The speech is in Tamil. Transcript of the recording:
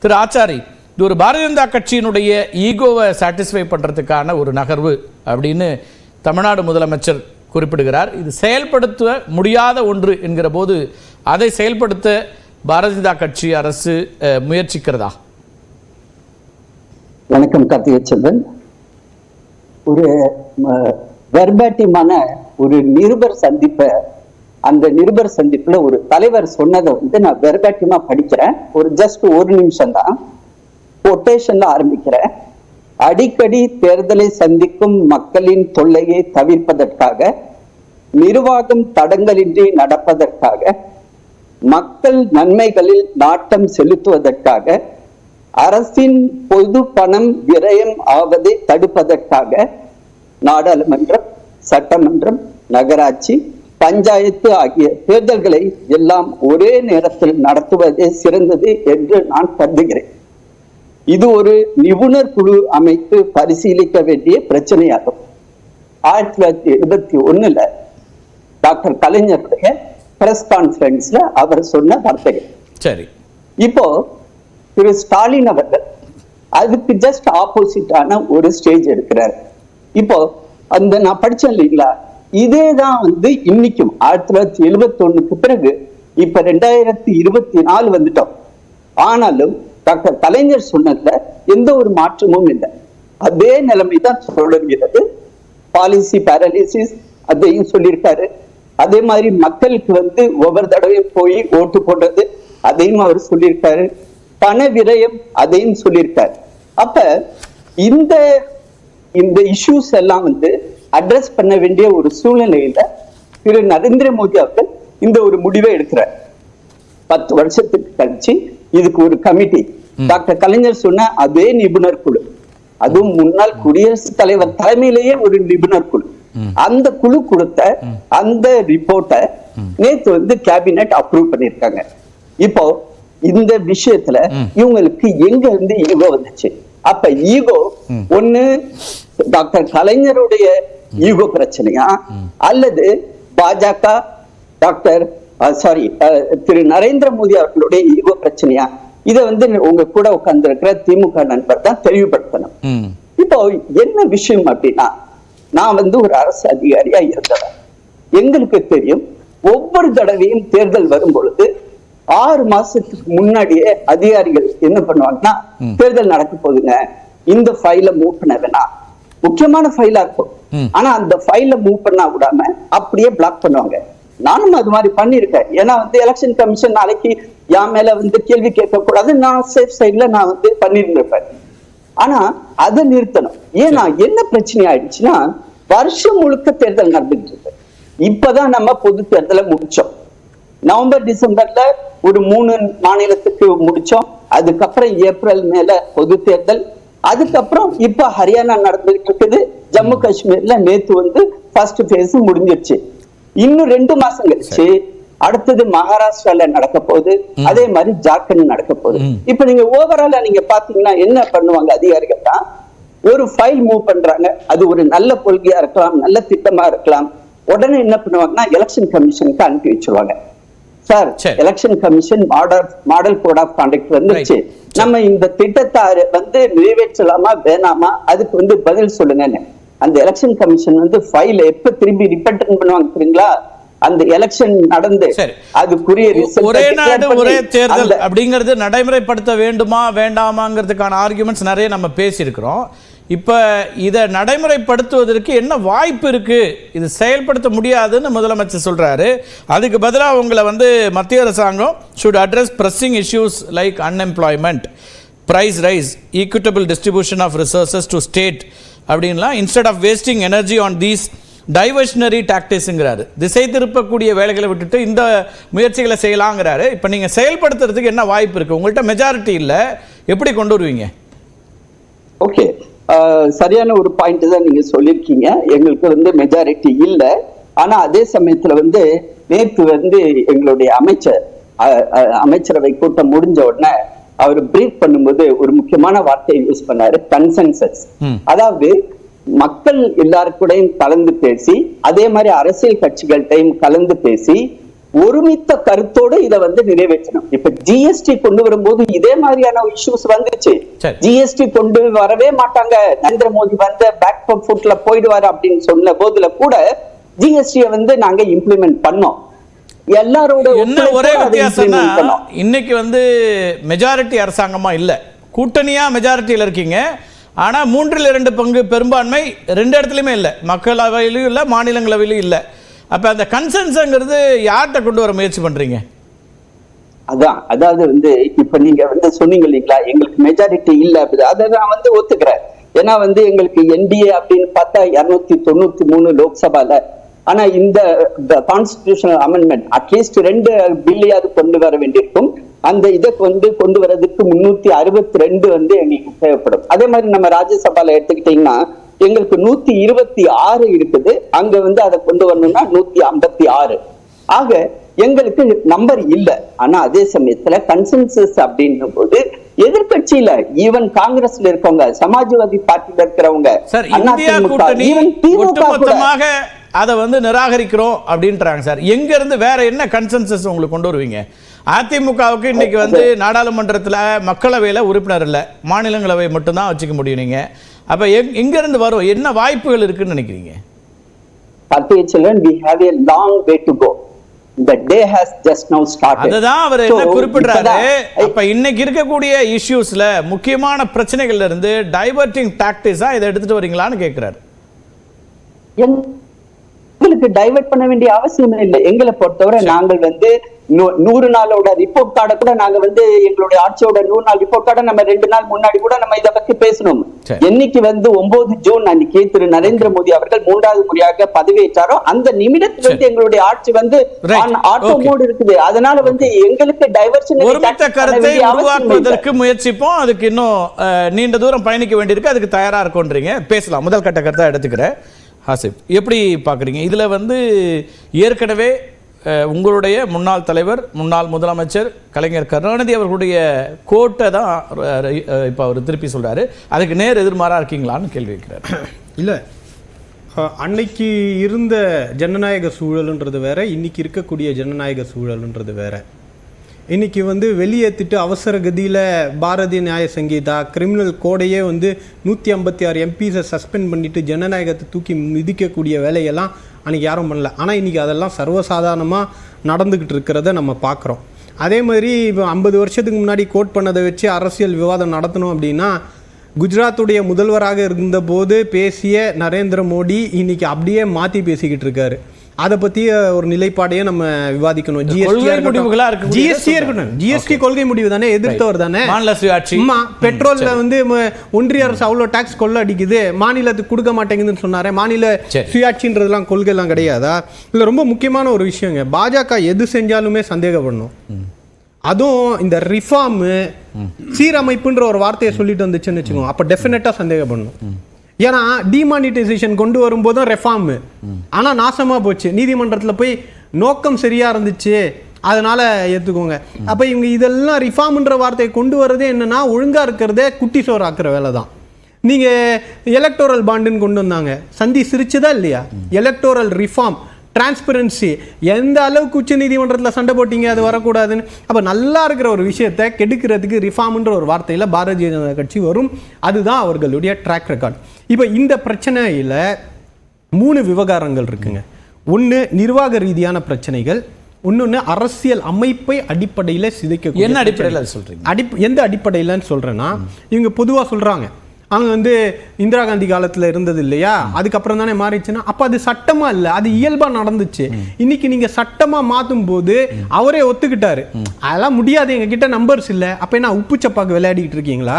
திரு ஆச்சாரி, இது ஒரு பாரதிய ஜனதா கட்சியினுடைய ஈகோவை சாட்டிஸ்ஃபை பண்ணுறதுக்கான ஒரு நகர்வு அப்படின்னு தமிழ்நாடு முதலமைச்சர் குறிப்பிடுகிறார். இது செயல்படுத்த முடியாத ஒன்று என்கிற போது அதை செயல்படுத்த பாரதிய ஜனதா கட்சி அரசு முயற்சிக்கிறதா? வணக்கம் கார்த்திகை செல்வன். ஒரு வெர்பாட்டிமான ஒரு நிருபர் சந்திப்பை, அந்த நிருபர் சந்திப்புல ஒரு தலைவர் சொன்னதை நான் வெர்பாட்டிமா படிக்கிறேன். ஒரு ஜஸ்ட் ஒரு நிமிஷம் தான், கொட்டேஷன்ல ஆரம்பிக்கிறேன். அடிக்கடி தேர்தலை சந்திக்கும் மக்களின் தொல்லையை தவிர்ப்பதற்காக, நிர்வாகம் தடங்கலின்றி நடப்பதற்காக, மக்கள் நன்மைகளில் நாட்டம் செலுத்துவதற்காக, அரசின் பொது பணம் விரயம் ஆவதை தடுப்பதற்காக நாடாளுமன்றம், சட்டமன்றம், நகராட்சி, பஞ்சாயத்து ஆகிய தேர்தல்களை எல்லாம் ஒரே நேரத்தில் நடத்துவதே சிறந்தது என்று நான் கருதுகிறேன். இது ஒரு நிபுணர் குழு அமைத்து பரிசீலிக்க வேண்டிய பிரச்சனையாகும். 1971 டாக்டர் கலைஞருடைய பிரஸ் கான்ஃபரன்ஸ்ல அவர் சொன்ன வார்த்தைகள். சரி, இப்போ திரு ஸ்டாலின் அவர்கள் அதுக்கு ஜஸ்ட் ஆப்போசிட்டான ஒரு ஸ்டேஜ் எடுக்கிறார். இப்போ அந்த நான் படிச்சேன் இல்லைங்களா, இதேதான் இன்னைக்கும் 1971 பிறகு இப்ப 2024 வந்துட்டோம். ஆனாலும் டாக்டர் கலைஞர் சொன்னதுல எந்த ஒரு மாற்றமும் இல்லை. அதே நிலைமைதான் தொடர்கிறது. பாலிசி பேரலிசிஸ் அதையும் சொல்லியிருக்காரு. அதே மாதிரி மக்களுக்கு ஒவ்வொரு தடவையும் போய் ஓட்டு போடுறது அதையும் அவர் சொல்லியிருக்காரு. பண விரயம் அதையும் சொல்லியிருக்காரு. அப்ப இந்த இஷ்யூஸ் எல்லாம் அட்ரஸ் பண்ண வேண்டிய ஒரு சூழ்நிலையில திரு நரேந்திர மோடி அவர்கள் இந்த ஒரு முடிவை எடுக்கிறார். 10 வருஷத்துக்கு கழிச்சு இதுக்கு ஒரு கமிட்டி, டாக்டர் கலைஞர் சொன்ன அதே நிபுணர் குழு, அதுவும் முன்னாள் குடியரசுத் தலைவர் தலைமையிலேயே ஒரு நிபுணர் குழு, அந்த குழு கொடுத்த அந்த ரிப்போர்ட்டை நேத்து கேபினெட் அப்ரூவ் பண்ணிருக்காங்க. இப்போ இந்த விஷயத்துல இவங்களுக்கு எங்க இருந்து ஈகோ வந்துச்சு? அப்ப ஈகோ ஒண்ணு டாக்டர் கலைஞருடைய ஈகோ பிரச்சனையா, அல்லது பாஜக டாக்டர் திரு நரேந்திர மோடி அவர்களுடைய ஈகோ பிரச்சனையா? இதை உங்க கூட உட்கார்ந்து இருக்கிற திமுக நண்பர் தான் தெளிவுபடுத்தணும். இப்போ என்ன விஷயம் அப்படின்னா, நான் ஒரு அரசு அதிகாரியா இருந்தவன். எங்களுக்கு தெரியும், ஒவ்வொரு தடவையும் தேர்தல் வரும் பொழுது 6 மாசத்துக்கு முன்னாடியே அதிகாரிகள் என்ன பண்ணுவாங்கன்னா, தேர்தல் நடக்க போகுதுங்க, இந்த ஃபைல மூவ் பண்ண வேணாம், முக்கியமான ஃபைலா இருக்கும், ஆனா அந்த ஃபைல மூவ் பண்ணா விடாம அப்படியே பிளாக் பண்ணுவாங்க. நானும் அது மாதிரி பண்ணிருக்கேன். ஏன்னா எலெக்ஷன் கமிஷன் நாளைக்கு என் மேல கேள்வி கேட்க கூடாது, நான் சேஃப் சைட்ல நான் பண்ணிருந்திருப்பேன். ஆனா அதை நிறுத்தணும். ஏன்னா என்ன பிரச்சனை ஆயிடுச்சுன்னா, வருஷம் முழுக்க தேர்தல் நடந்துட்டு இருக்கு. இப்பதான் நம்ம பொது தேர்தலை முடிச்சோம். நவம்பர் டிசம்பர்ல ஒரு 3 மாநிலத்துக்கு முடிச்சோம். அதுக்கப்புறம் ஏப்ரல் மேல பொது தேர்தல். அதுக்கப்புறம் இப்ப ஹரியானா நடந்துட்டு இருக்குது. ஜம்மு காஷ்மீர்ல நேத்து ஃபர்ஸ்ட் பேஸ் முடிஞ்சிருச்சு. இன்னும் 2 மாசம் கழிச்சு அடுத்தது மகாராஷ்டிரால நடக்க போகுது, அதே மாதிரி ஜார்க்கண்ட் நடக்க போகுது. இப்ப நீங்க ஓவராலா நீங்க பாத்தீங்கன்னா என்ன பண்ணுவாங்க அதிகாரிகள் தான், ஒரு ஃபைல் மூவ் பண்றாங்க, அது ஒரு நல்ல கொள்கையா இருக்கலாம், நல்ல திட்டமா இருக்கலாம், உடனே என்ன பண்ணுவாங்கன்னா எலெக்ஷன் கமிஷனுக்கு அனுப்பி வச்சிருவாங்க. Sir, election commission model code of conduct வந்துச்சு, நம்ம இந்த திட்டத்தை நிறைவேற்றலாமா வேணாமா, அதுக்கு பதில் சொல்லுங்கன்னு. அந்த எலெக்ஷன் கமிஷன் ஃபைல எப்ப திரும்பி ரிப்போர்ட் பண்ணுவாங்க தெரியுங்களா? அந்த எலெக்ஷன் நடந்து அதுக்குரிய ஒரே நாடு ஒரே தேர்தல் அப்படிங்கிறது நடைமுறைப்படுத்த வேண்டுமா வேண்டாமாங்கிறதுக்கான ஆர்குமெண்ட்ஸ் நிறைய நம்ம பேசியிருக்கிறோம். இப்போ இதை நடைமுறைப்படுத்துவதற்கு என்ன வாய்ப்பு இருக்கு? இது செயல்படுத்த முடியாதுன்னு முதலமைச்சர் சொல்றாரு. அதுக்கு பதிலாக உங்களை மத்திய அரசாங்கம் should address pressing issues like unemployment, price rise, equitable distribution of resources to state அப்படின்லாம், instead of wasting energy on these diversionary டாக்டிக்ஸ்ங்கிறாரு. திசை திருப்பக்கூடிய வேலைகளை விட்டுட்டு இந்த முயற்சிகளை செய்யலாங்கிறாரு. இப்போ நீங்கள் செயல்படுத்துறதுக்கு என்ன வாய்ப்பு இருக்கு? உங்கள்கிட்ட மெஜாரிட்டி இல்லை, எப்படி கொண்டு வருவீங்க? ஓகே, சரியான ஒரு பாயிண்ட் தான் நீங்க சொல்லியிருக்கீங்க. எங்களுக்கு மெஜாரிட்டி இல்லை. ஆனா அதே சமயத்துல நேற்று எங்களுடைய அமைச்சரவை கூட்டம் முடிஞ்ச உடனே அவர் பிரீஃப் பண்ணும்போது ஒரு முக்கியமான வார்த்தையை யூஸ் பண்ணாரு, கன்சென்சஸ். அதாவது மக்கள் எல்லாருக்கூடையும் கலந்து பேசி, அதே மாதிரி அரசியல் கட்சிகள்கிட்டையும் கலந்து பேசி, ஒருமித்த கருத்தோடு இதை வந்து நிறைவேற்றணும். இப்ப ஜிஎஸ்டி கொண்டு வரும்போது இதே மாதிரியான இஷ்யூஸ் வந்துச்சு. ஜிஎஸ்டி கொண்டு வரவே மாட்டாங்க, நரேந்திர மோடி வந்து பேக் ஃபுட்ல போயிடுவாரு அப்படின்னு சொன்ன போதுல கூட ஜிஎஸ்டியை வந்து நாங்க இம்ப்ளிமெண்ட் பண்ணோம். எல்லாரோட என்ன ஒரே வித்தியாசம்னா இன்னைக்கு வந்து மெஜாரிட்டி அரசாங்கமா இல்ல, கூட்டணியா மெஜாரிட்டியில இருக்கீங்க. ஆனா 3/2 பங்கு பெரும்பான்மை 2 இடத்துலயுமே இல்ல, மக்களவையிலும் இல்ல, மாநிலங்களவையிலும் இல்ல. அப்ப அந்த கன்சென்சஸ்ங்கிறது யார்கிட்ட கொண்டு வர முயற்சி பண்றீங்க? அதாவது வந்து இப்ப நீங்க வந்து சொன்னீங்க இல்லைங்களா, எங்களுக்கு மெஜாரிட்டி இல்ல, அதை நான் வந்து ஒத்துக்கிறேன். ஏன்னா வந்து எங்களுக்கு என்டிஏ அப்படின்னு பார்த்தா 293 லோக்சபால. ஆனா இந்த கான்ஸ்டிடியூஷனல் அமெண்ட்மெண்ட் அட்லீஸ்ட் 2 பில்லையாவது கொண்டு வர வேண்டியிருக்கும். அந்த இதை கொண்டு வரதுக்கு 362 வந்து எங்களுக்கு தேவைப்படும். அதே மாதிரி நம்ம ராஜ்யசபால எடுத்துக்கிட்டீங்கன்னா எங்களுக்கு 126 இருக்குது, அங்க வந்து அதை கொண்டு வரணும்னா 156. ஆக எங்களுக்கு நம்பர் இல்ல. ஆனா அதே சமயத்துல கன்சென்சஸ் அப்படின்னும் போது எதிர்கட்சியில ஈவன் காங்கிரஸ்ல இருக்கவங்க, சமாஜ்வாதி பார்ட்டில இருக்கிறவங்க, அதை வந்து நிராகரிக்கிறோம் அப்படின்றாங்க சார். எங்க இருந்து வேற என்ன கன்சென்சஸ் உங்களுக்கு கொண்டு வருவீங்க? அதிமுகவுக்கு இன்னைக்கு வந்து நாடாளுமன்றத்துல மக்களவையில உறுப்பினர் இல்ல, மாநிலங்களவை மட்டும்தான் வச்சுக்க முடியும் நீங்க. அப்ப எங்க இருந்து வரும், என்ன வாய்ப்புகள் இருக்குன்னு நினைக்கிறீங்க? we have a long way to go. The day has just now started. அதுதான் அவர் என்ன குறிப்பிடுறாரு. அப்ப இன்னைக்கு இருக்கக்கூடிய இஷ்யூஸ்ல முக்கியமான பிரச்சனைகள்ல இருந்து டைவர்ட்டிங் டாக்டிக்ஸா இதை எடுத்துட்டு வரீங்களான்னு கேட்கிறாரு. எங்களுக்கு டைவர்ட் பண்ண வேண்டிய அவசியம் இல்லை. எங்களை பொறுத்தவரை நாங்கள் வந்து 100 நாளோட ரிப்போர்ட் கார்டை கூட நாங்க வந்து எங்களுடைய ஆட்சியோட 100 நாள் ரிப்போர்ட் கார்டை நம்ம 2 நாள் முன்னாடி கூட நம்ம இதை பத்தி பேசணும். என்னைக்கு வந்து 9 ஜூன் அன்னைக்கு திரு நரேந்திர மோடி அவர்கள் 3வது முறையாக பதவியேற்றாரோ அந்த நிமிடத்துல இருந்து எங்களுடைய ஆட்சி வந்து ஆட்டோ மோட் இருக்குது. அதனால வந்து எங்களுக்கு டைவர்ஷன் கருத்தை உருவாக்குவதற்கு முயற்சிப்போம். அதுக்கு இன்னும் நீண்ட தூரம் பயணிக்க வேண்டியிருக்கு, அதுக்கு தயாரா இருக்கும்ன்றீங்க. பேசலாம். முதல் கட்ட கருத்தா எடுத்துக்கிறேன். ஹாசிப், எப்படி பார்க்குறீங்க? இதில் வந்து ஏற்கனவே உங்களுடைய முன்னாள் தலைவர், முன்னாள் முதலமைச்சர் கலைஞர் கருணாநிதி அவர்களுடைய கோட்டை தான் இப்போ அவர் திருப்பி சொல்கிறாரு. அதுக்கு நேர் எதிர்மாறாக இருக்கீங்களான்னு கேள்வி வைக்கிறார். இல்லை, அன்னைக்கு இருந்த ஜனநாயக சூழலுன்றது வேற, இன்னைக்கு இருக்கக்கூடிய ஜனநாயக சூழலுன்றது வேற. இன்றைக்கி வந்து வெளியேற்றிட்டு அவசர கதியில் பாரதிய நியாய சங்கீதா கிரிமினல் கோடையே வந்து 156 எம்பிஸை சஸ்பெண்ட் பண்ணிவிட்டு ஜனநாயகத்தை தூக்கி மிதிக்கக்கூடிய வேலையெல்லாம் அன்றைக்கி யாரும் பண்ணல. ஆனால் இன்றைக்கி அதெல்லாம் சர்வசாதாரணமாக நடந்துக்கிட்டு இருக்கிறத நம்ம பார்க்குறோம். அதே மாதிரி இப்போ 50 வருஷத்துக்கு முன்னாடி கோட் பண்ணதை வச்சு அரசியல் விவாதம் நடத்தணும் அப்படின்னா, குஜராத்துடைய முதல்வராக இருந்தபோது பேசிய நரேந்திர மோடி இன்றைக்கி அப்படியே மாற்றி பேசிக்கிட்டு இருக்காரு. அதை பற்றி ஒரு நிலைப்பாடையே நம்ம விவாதிக்கணும். ஜிஎஸ்டி கொள்கை முடிவு தானே, எதிர்த்தவர் தானே. பெட்ரோல்ல வந்து ஒன்றிய அரசு அவ்வளோ டாக்ஸ் கொள்ள அடிக்குது, மாநிலத்துக்கு கொடுக்க மாட்டேங்குதுன்னு சொன்னாரே. மாநில சுயாட்சின்றதுலாம் கொள்கை எல்லாம் கிடையாதா? இல்லை, ரொம்ப முக்கியமான ஒரு விஷயங்க. பாஜக எது செஞ்சாலுமே சந்தேகப்படணும். அதுவும் இந்த ரிஃபார்மு சீரமைப்புன்ற ஒரு வார்த்தையை சொல்லிட்டு வந்துச்சுன்னு வச்சுக்கோங்க, அப்போ டெஃபினட்டா சந்தேகப்படணும். ஏன்னா டிமானிட்டைசேஷன் கொண்டு வரும்போதும் ரெஃபார்மு, ஆனால் நாசமாக போச்சு. நீதிமன்றத்தில் போய் நோக்கம் சரியாக இருந்துச்சு, அதனால் ஏற்றுக்கோங்க. அப்போ இவங்க இதெல்லாம் ரிஃபார்ம்ன்ற வார்த்தையை கொண்டு வரதே என்னென்னா, ஒழுங்காக இருக்கிறதே குட்டி சோறு ஆக்குற வேலை தான். நீங்கள் எலக்டோரல் பாண்டுன்னு கொண்டு வந்தாங்க, சந்தி சிரிச்சுதா இல்லையா? எலக்டோரல் ரிஃபார்ம், டிரான்ஸ்பரன்சி, எந்த அளவுக்கு உச்ச நீதிமன்றத்தில் சண்டை போட்டீங்க அது வரக்கூடாதுன்னு. அப்போ நல்லா இருக்கிற ஒரு விஷயத்தை கெடுக்கிறதுக்கு ரிஃபார்ம்ன்ற ஒரு வார்த்தையில் பாரதிய ஜனதா கட்சி வரும். அதுதான் அவர்களுடைய ட்ராக் ரெக்கார்ட். இப்போ இந்த பிரச்சனையில் 3 விவகாரங்கள் இருக்குங்க. ஒன்று நிர்வாக ரீதியான பிரச்சனைகள், இன்னொன்று அரசியல் அமைப்பை அடிப்படையில் சிதைக்க. என்ன அடிப்படையில் சொல்றீங்க? எந்த அடிப்படையில்னு சொல்றேன்னா, இவங்க பொதுவாக சொல்றாங்க அவங்க வந்து இந்திரா காந்தி காலத்தில் இருந்தது இல்லையா, அதுக்கப்புறம் தானே மாறிச்சுன்னா, அப்போ அது சட்டமா இல்லை, அது இயல்பாக நடந்துச்சு. இன்னைக்கு நீங்க சட்டமா மாற்றும் போது அவரே ஒத்துக்கிட்டாரு, அதெல்லாம் முடியாது, எங்க கிட்ட நம்பர்ஸ் இல்லை. அப்போ என்ன உப்பு சப்பாக்கு விளையாடிக்கிட்டு இருக்கீங்களா?